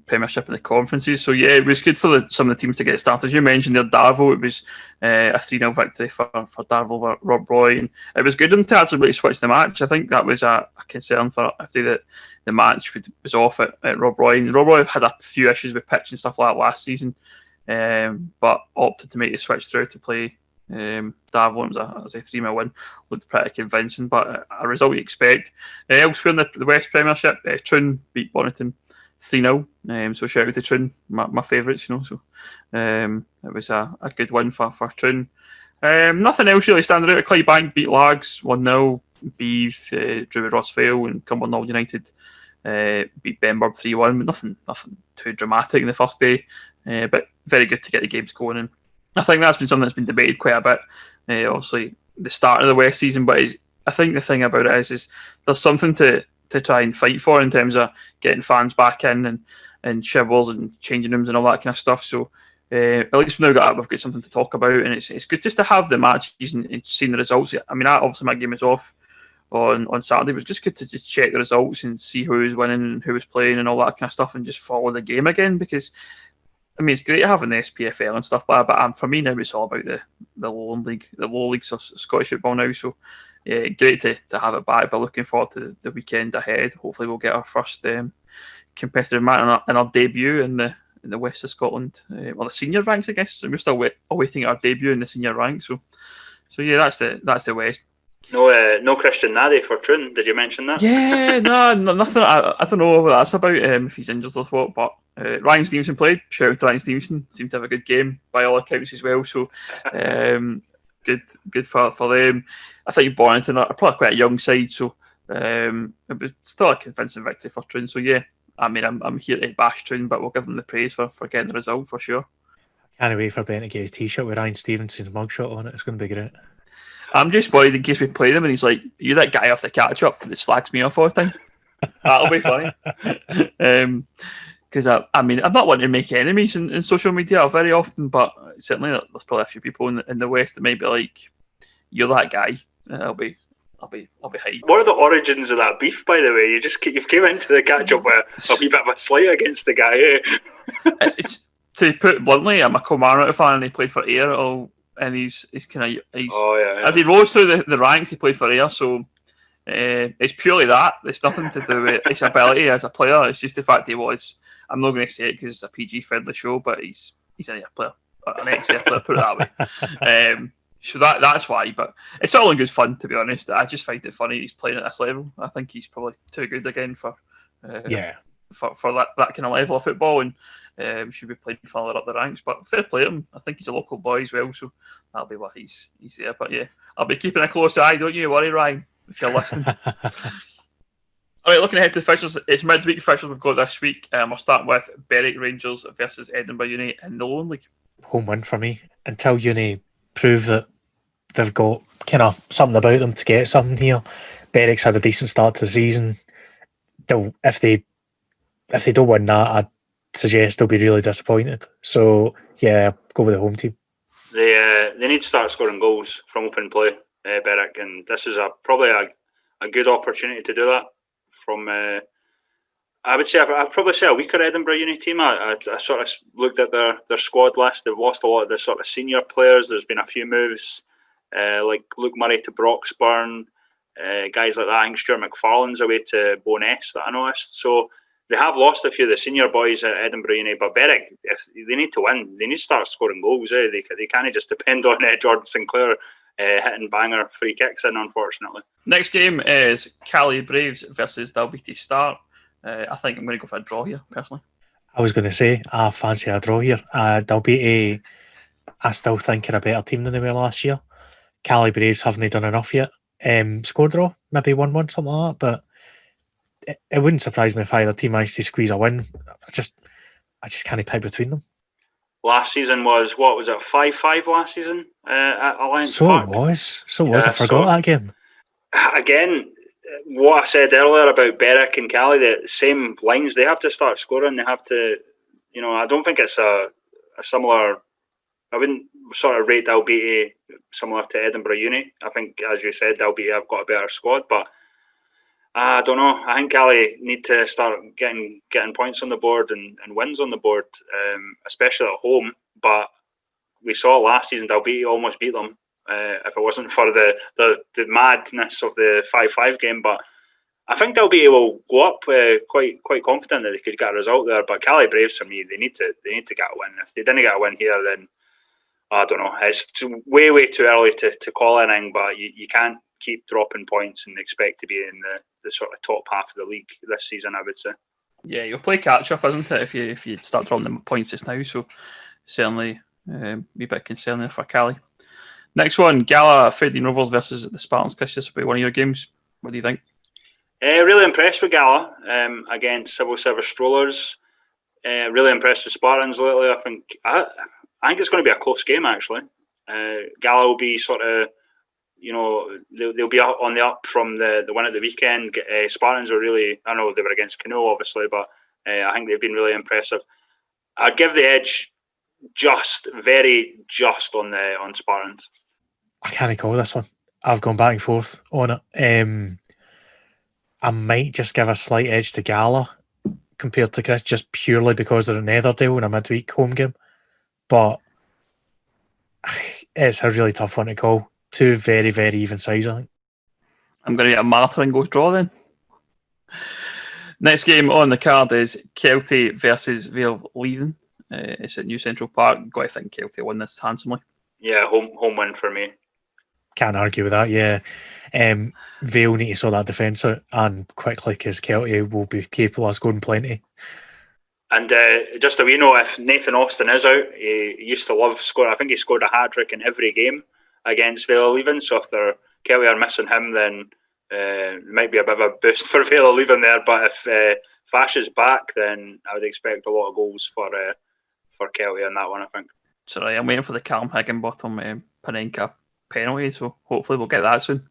Premiership and the conferences. So yeah, it was good for some of the teams to get started. As you mentioned there, Darvel, it was a 3-0 victory for Darvel over Rob Roy, and it was good of them to actually really switch the match. I think that was a concern for if the match was off at Rob Roy. And Rob Roy had a few issues with pitch and stuff like that last season, but opted to make the switch through to play Darvel. It was a 3-0 win. Looked pretty convincing, but a result you expect. Elsewhere in the West Premiership, Troon beat Bonnyton 3-0. So shout out to Troon, my favourites, you know. So it was a good win for Troon. Nothing else really standing out. Clydebank beat Lags 1-0. Beath drew with Rossvale, and Cumbernauld United beat Benburb 3-1. Nothing too dramatic in the first day, but very good to get the games going. And I think that's been something that's been debated quite a bit. Obviously, the start of the West season, but I think the thing about it is there's something to try and fight for in terms of getting fans back in and shivers and changing rooms and all that kind of stuff. So at least we've got something to talk about, and it's good just to have the matches and seeing the results. I mean, obviously my game is off on Saturday. It was just good to just check the results and see who was winning and who was playing and all that kind of stuff, and just follow the game again, because I mean, it's great having the SPFL and stuff like that, but for me now it's all about the Lowland League, the lower leagues of Scottish football now. So yeah, great to have it back, but looking forward to the weekend ahead. Hopefully we'll get our first competitive match and our debut in the West of Scotland, well, the senior ranks, I guess. So we're still awaiting our debut in the senior ranks. So yeah, that's the West. No Christian Nadi for Troon. Did you mention that? Yeah, no, nothing. I don't know what that's about. If he's injured or what, but Ryan Stevenson played. Shout out to Ryan Stevenson. Seemed to have a good game by all accounts as well. So good for them. I think Bonnyton are probably quite a young side, so it was still a convincing victory for Troon. So yeah, I mean, I'm here to bash Troon, but we'll give them the praise for getting the result for sure. Can't wait for Ben to get his t-shirt with Ryan Stevenson's mugshot on it. It's going to be great. I'm just worried in case we play them and he's like, "You that guy off the Catchup that slags me off all the time." That'll be funny. Because I mean, I'm not wanting to make enemies in social media very often, but certainly there's probably a few people in the West that might be like, "You're that guy." I'll be hyped. What are the origins of that beef, by the way? You've came into the Catchup with a wee bit of a slight against the guy. To put it bluntly, I'm a Kilmarnock fan and he played for Ayr and he's as he rose through the ranks, he played for Ayr, so It's purely that. It's nothing to do with his ability as a player. It's just the fact he was. I'm not going to say it because it's a PG-friendly show, but he's an A player, an ex-A player, put it that way. So that's why. But it's all in good fun, to be honest. I just find it funny he's playing at this level. I think he's probably too good again for that kind of level of football, and should be playing further up the ranks. But fair play to him. I think he's a local boy as well, so that'll be why he's there. But yeah, I'll be keeping a close eye. Don't you worry, Ryan, if you're listening. All right, looking ahead to the fixtures, it's midweek fixtures we've got this week. We'll start with Berwick Rangers versus Edinburgh Uni in the Lowland League. Home win for me. Until Uni prove that they've got kind of something about them to get something here. Berwick's had a decent start to the season. If they don't win that, I'd suggest they'll be really disappointed. So yeah, go with the home team. They need to start scoring goals from open play, Berwick, and this is probably a good opportunity to do that. From I would say I'd probably say a weaker Edinburgh Uni team. I sort of looked at their squad list. They've lost a lot of the sort of senior players. There's been a few moves like Luke Murray to Broxburn, guys like that. I think Stuart McFarlane's away to Bo'ness that I noticed. So they have lost a few of the senior boys at Edinburgh Uni. But Berwick, if they need to win, they need to start scoring goals. They can't just depend on Jordan Sinclair hitting banger free kicks in, unfortunately. Next game is Cali Braves versus Dalbeattie Start. I think I'm going to go for a draw here, personally. I was going to say, I fancy a draw here. Dalbeattie, I still think are a better team than they were last year. Cali Braves haven't done enough yet. Score draw, maybe 1-1, something like that, but it wouldn't surprise me if either team managed to squeeze a win. I just can't pick between them. Last season was 5-5 last season at Alliance Park? It was. I forgot that game. Again, what I said earlier about Berwick and Cali, the same lines. They have to start scoring. They have to, I don't think it's a similar. I wouldn't sort of rate Dalbeattie similar to Edinburgh Uni. I think, as you said, Dalbeattie have got a better squad, but I don't know. I think Cali need to start getting points on the board and wins on the board, especially at home. But we saw last season Dalbeattie almost beat them if it wasn't for the madness of the 5-5 game. But I think Dalbeattie will go up quite confident that they could get a result there. But Cali Braves, for me, they need to get a win. If they didn't get a win here, then I don't know. It's way too early to call anything. But you can't keep dropping points and expect to be in the sort of top half of the league this season, I would say. Yeah, you'll play catch-up, isn't it, if you start dropping the points just now. So certainly a bit concerning for Cali. Next one, Gala Ferdinand Rovers versus the Spartans. Chris, this will be one of your games. What do you think? Really impressed with Gala against Civil Service Strollers. Really impressed with Spartans lately. I think it's going to be a close game, actually. Gala will be sort of, they'll be on the up from the win at the weekend. Spartans are really, I know they were against Canoe, obviously, but I think they've been really impressive. I'd give the edge very just on Spartans. I can't call this one. I've gone back and forth on it. I might just give a slight edge to Gala compared to Chris, just purely because they're in Netherdale in a midweek home game. But it's a really tough one to call. Two very, very even sides, I think. I'm going to get a martyr and go draw then. Next game on the card is Kelty versus Vale Leithen. It's at New Central Park. Got to think Kelty won this handsomely. Yeah, home win for me. Can't argue with that, yeah. Vale need to sort that defence out and quickly because Kelty will be capable of scoring plenty. And just a wee note, if Nathan Austin is out, he used to love scoring. I think he scored a hat-trick in every game against Vale Leithen. So if Kelty are missing him, then it might be a bit of a boost for Vale Leithen there. But if Fash is back, then I would expect a lot of goals for Kelty on that one, I think. Sorry, I'm waiting for the Callum Higginbottom Panenka penalty, so hopefully we'll get that soon.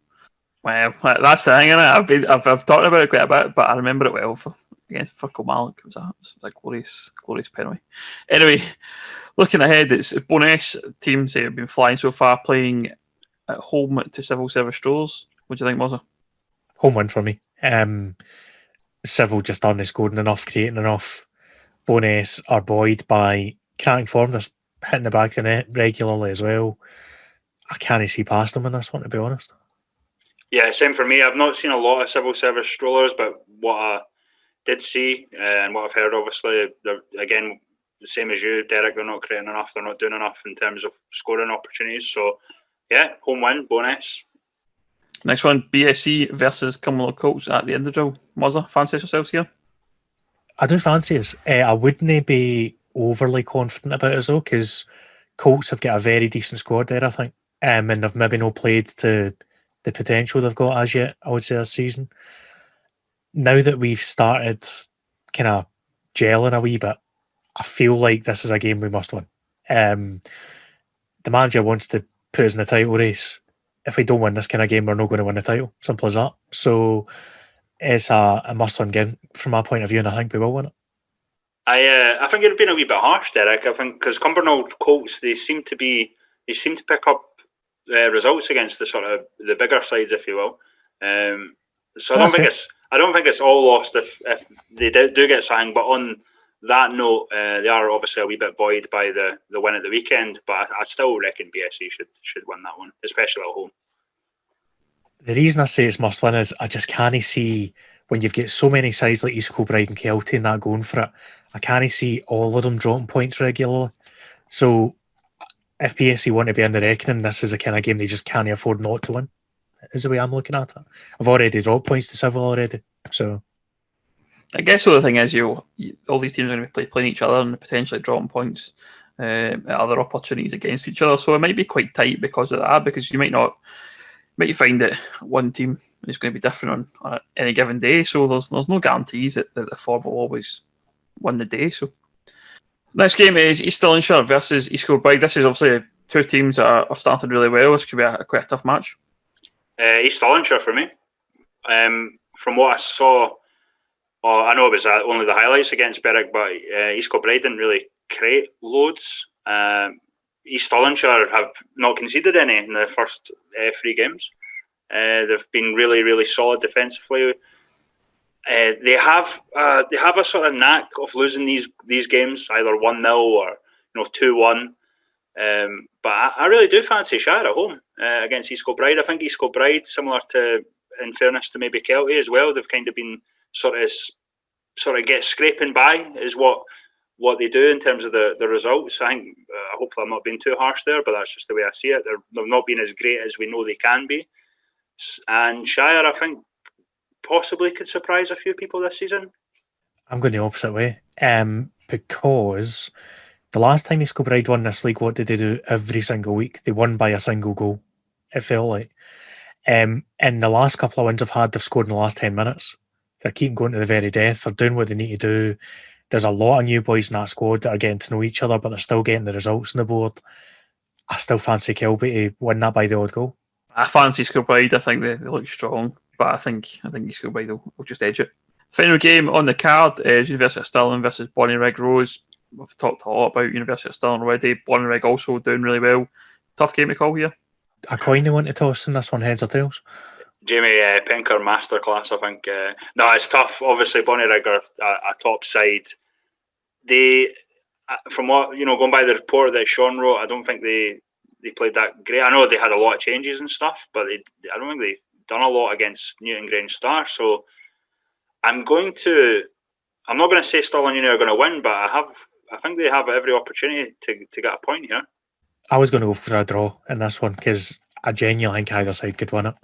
Well, that's the thing, innit? I've talked about it quite a bit, but I remember it well for Kilmallock. It was a glorious penalty. Anyway, looking ahead, it's Bo'ness teams that have been flying so far, playing at home to Civil Service Strollers. What do you think, Mozza? Home win for me. Civil just aren't scoring enough, creating enough. Bo'ness are buoyed by cracking form. They're hitting the back of the net regularly as well. I can't see past them in this one, to be honest. Yeah, same for me. I've not seen a lot of civil service strollers, but what I did see and what I've heard, obviously, again, the same as you, Derek, they're not creating enough, they're not doing enough in terms of scoring opportunities. So, yeah, home win, bonus. Next one, BSC versus Cumberland Colts at the Indodrill. Muzza, fancy yourselves here? I do fancy us. I wouldn't be overly confident about us though, because Colts have got a very decent squad there, I think. And they've maybe not played to the potential they've got as yet, I would say, this season. Now that we've started kind of gelling a wee bit, I feel like this is a game we must win. The manager wants to put us in the title race. If we don't win this kind of game, we're not going to win the title. Simple as that. So it's a must-win game from my point of view, and I think we will win it. I think it'd been a wee bit harsh, Derek. I think because Cumbernauld Colts, they seem to pick up results against the bigger sides, if you will. So I don't think it's all lost if they do get signed. But on that note, they are obviously a wee bit buoyed by the win at the weekend. But I still reckon BSC should win that one, especially at home. The reason I say it's must win is I just can't see, when you've got so many sides like East Kilbride and Kelty and that going for it, I can't see all of them dropping points regularly. So if BSC want to be in the reckoning, this is a kind of game they just can't afford not to win, is the way I'm looking at it. I've already dropped points to Civil already. So I guess the other thing is all these teams are going to be playing each other and potentially dropping points at other opportunities against each other. So it might be quite tight because of that, because you might find that one team is going to be different on any given day. So there's no guarantees that the form will always win the day. So next game is East Stirlingshire versus East Kilbride. This is obviously two teams that have started really well. This could be quite a tough match. East Stirlingshire for me. From what I saw, I know it was only the highlights against Berwick, but East Kilbride didn't really create loads. East Stirlingshire have not conceded any in the first 3 games. They've been really, really solid defensively. They have a sort of knack of losing these games, either 1-0 or 2-1. But I really do fancy Shire at home against East Kilbride. I think East Kilbride, similar to, in fairness to maybe Kelty as well, they've kind of been sort of get scraping by is what they do in terms of the results. I think hopefully I'm not being too harsh there, but that's just the way I see it. They've not been as great as we know they can be. And Shire, I think, possibly could surprise a few people this season. I'm going the opposite way. Because the last time East Kilbride won this league, what did they do every single week? They won by a single goal, it felt like. And the last couple of wins they've scored in the last 10 minutes. They're keeping going to the very death. They're doing what they need to do. There's a lot of new boys in that squad that are getting to know each other, but they're still getting the results on the board. I still fancy Kelby to win that by the odd goal. I fancy East Kilbride. I think they look strong, but I think East Kilbride will just edge it. Final game on the card is University of Stirling versus Bonnyrigg Rose. We've talked a lot about University of Stirling already. Bonnyrigg also doing really well. Tough game to call here. A coin they want to toss in this one, heads or tails? Jamie Pinker masterclass, I think. No, it's tough. Obviously, Bonnyrigg are a top side. They, from what going by the report that Sean wrote, I don't think they played that great. I know they had a lot of changes and stuff, but I don't think they've done a lot against Newton Grange Star. So I'm not going to say Stirling Uni are going to win, but I think they have every opportunity to get a point here. I was going to go for a draw in this one because I genuinely think either side could win it.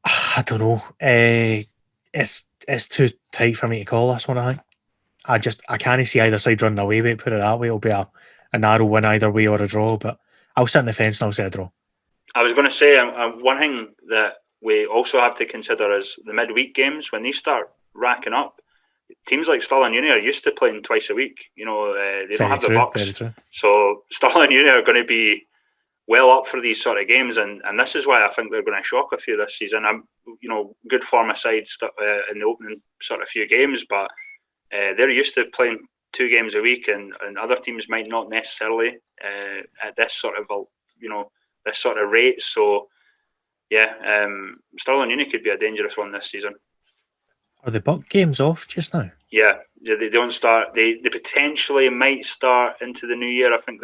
I don't know. It's too tight for me to call this one, I think. I can't see either side running away with it, put it that way. It'll be a narrow win either way or a draw, but I'll sit on the fence and I'll say a draw. I was going to say one thing that we also have to consider is the midweek games. When these start racking up, teams like Stirling Uni are used to playing twice a week. They don't have the bucks. So Stirling Uni are going to be well up for these sort of games, and this is why I think they're going to shock a few this season. Good form aside in the opening sort of few games, but they're used to playing 2 games a week, and other teams might not necessarily at this sort of this sort of rate. So yeah, Stirling Uni could be a dangerous one this season. Are the Buck games off just now? Yeah, they don't start. They potentially might start into the new year. I think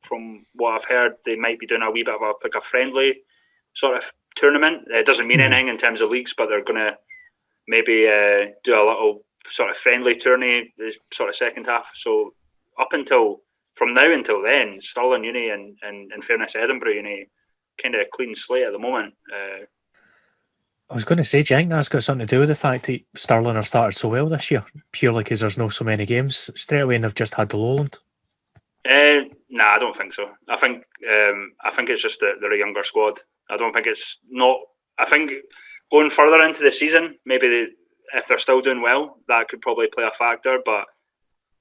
from what I've heard, they might be doing a wee bit of a friendly sort of tournament. It doesn't mean anything in terms of leagues, but they're going to maybe do a little sort of friendly tourney, the sort of second half. So from now until then, Stirling Uni and in fairness, Edinburgh Uni, kind of clean slate at the moment. I was going to say, do you think that's got something to do with the fact that Stirling have started so well this year, purely because there's no so many games straight away and they've just had the Lowland? Nah, I don't think so. I think it's just that they're a younger squad. I don't think it's not. I think going further into the season, maybe if they're still doing well, that could probably play a factor. But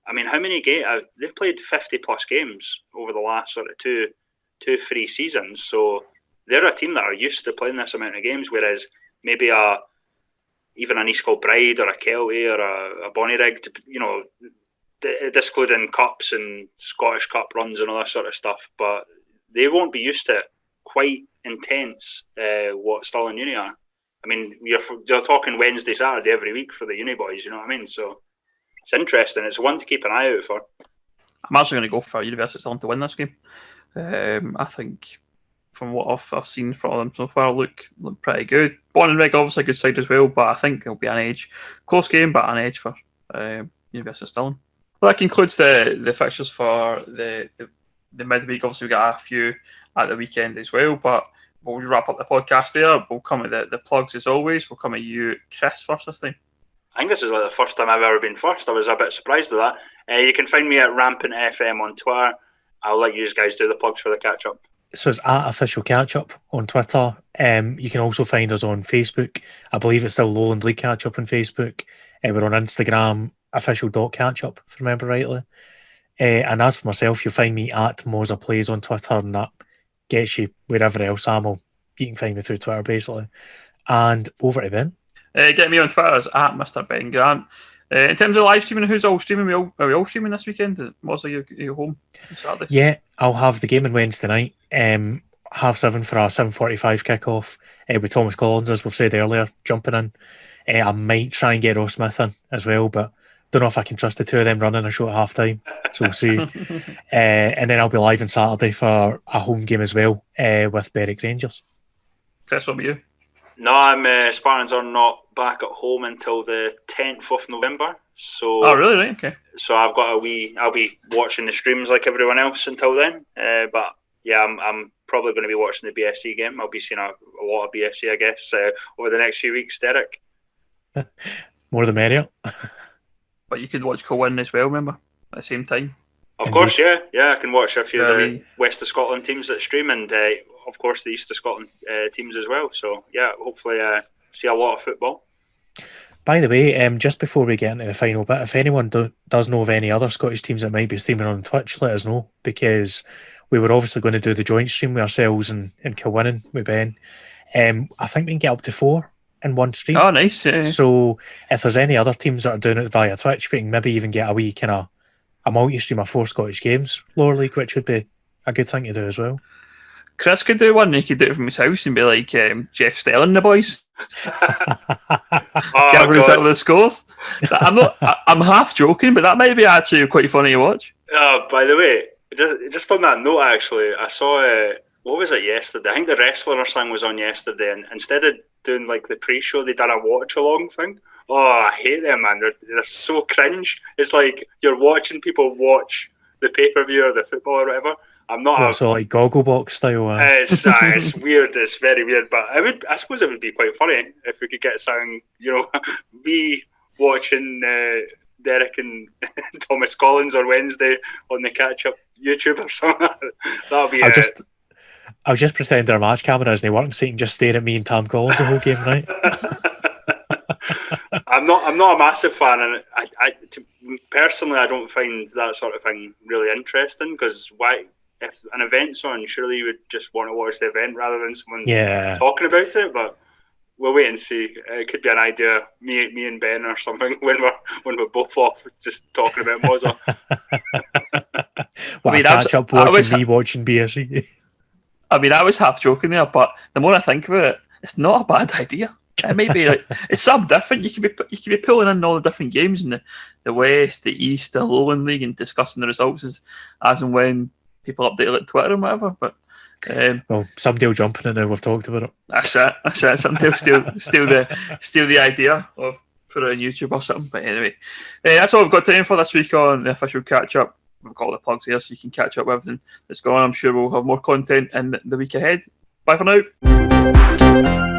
I mean, how many games? They've played 50 plus games over the last sort of two, 3 seasons. So they're a team that are used to playing this amount of games. Whereas maybe even an East Kilbride or a Kelty or a Bonnyrigg, excluding cups and Scottish Cup runs and all that sort of stuff, but they won't be used to quite intense what Stirling Uni are. I mean, you're talking Wednesday, Saturday every week for the Uni boys, you know what I mean? So it's interesting. It's one to keep an eye out for. I'm actually going to go for University of Stirling to win this game. I think from what I've seen from them so far, look pretty good. Bonnyrigg obviously a good side as well, but I think there'll be an edge. Close game, but an edge for University of Stirling. Well, that concludes the fixtures for the midweek. Obviously, we got a few at the weekend as well, but we'll wrap up the podcast there. We'll come at the plugs as always. We'll come at you, Chris, first this time. I think this is like the first time I've ever been first. I was a bit surprised at that. You can find me at Rampant FM on Twitter. I'll let you guys do the plugs for the catch-up. So it's at Official Catchup on Twitter. You can also find us on Facebook. I believe it's still Lowland League Catchup on Facebook. We're on Instagram, official.catchup, if I remember rightly. And as for myself, you'll find me at Moza Plays on Twitter, and that gets you wherever else I'm on. You can find me through Twitter, basically. And over to Ben. Get me on Twitter as at Mr. Ben Grant. In terms of live streaming, who's all streaming? Are we all streaming this weekend? Moza, you home on Saturday? Yeah, I'll have the game on Wednesday night. 7:30 for our 7:45 kickoff with Thomas Collins, as we've said earlier, jumping in. I might try and get Ross Smith in as well, but don't know if I can trust the two of them running a show at half time. So we'll see. And then I'll be live on Saturday for a home game as well with Berwick Rangers. Chris, what about you? No, Spartans are not back at home until the 10th of November. So, oh, really? Right, okay. So I've got I'll be watching the streams like everyone else until then. But yeah, I'm probably going to be watching the BSC game. I'll be seeing a lot of BSC, I guess, over the next few weeks, Derek. More the merrier. But you could watch Colwyn as well, remember? At the same time. Of course, yeah. I can watch a few of the West of Scotland teams that stream, and of course the East of Scotland teams as well. So yeah, hopefully see a lot of football. By the way, just before we get into the final bit, if anyone does know of any other Scottish teams that might be streaming on Twitch, let us know, because we were obviously going to do the joint stream with ourselves and Kilwinning with Ben. I think we can get up to 4 in one stream. Oh, nice. Yeah. So if there's any other teams that are doing it via Twitch, we can maybe even get a wee kind of a multi-stream of 4 Scottish games, Lower League, which would be a good thing to do as well. Chris could do one. He could do it from his house and be like Jeff Stelling the boys. Get everyone out of the scores. I'm half joking, but that might be actually quite funny to watch. By the way, just on that note, actually, I saw what was it yesterday? I think the Wrestler or something was on yesterday, and instead of doing like the pre-show, they done a watch-along thing. Oh, I hate them, man. They're so cringe. It's like you're watching people watch the pay-per-view or the football or whatever. I'm not. So like Gogglebox style. It's weird. It's very weird, but I suppose it would be quite funny if we could get something. Me watching Derek and Thomas Collins on Wednesday on the Catchup YouTube or something. That'll be. I'll just pretend they're match cameras and they work, so you can just stare at me and Tom Collins the whole game, right? I'm not a massive fan, and personally, I don't find that sort of thing really interesting. Because why? If an event's on, surely you would just want to watch the event rather than someone talking about it. But we'll wait and see. It could be an idea, me and Ben or something, when we're both off just talking about Moza. Catch-up watching me watching BSE. I mean, I was half joking there, but the more I think about it, it's not a bad idea. It might be like it's something different. You could be pulling in all the different games in the West, the East, the Lowland League, and discussing the results as and when people update like Twitter and whatever. But Well, somebody will jump in it now. We've talked about it. That's it. Somebody will steal the idea of put it on YouTube or something. But anyway, that's all we've got time for this week on the official catch up. We've got all the plugs here, so you can catch up with everything that's going on. I'm sure we'll have more content in the week ahead. Bye for now.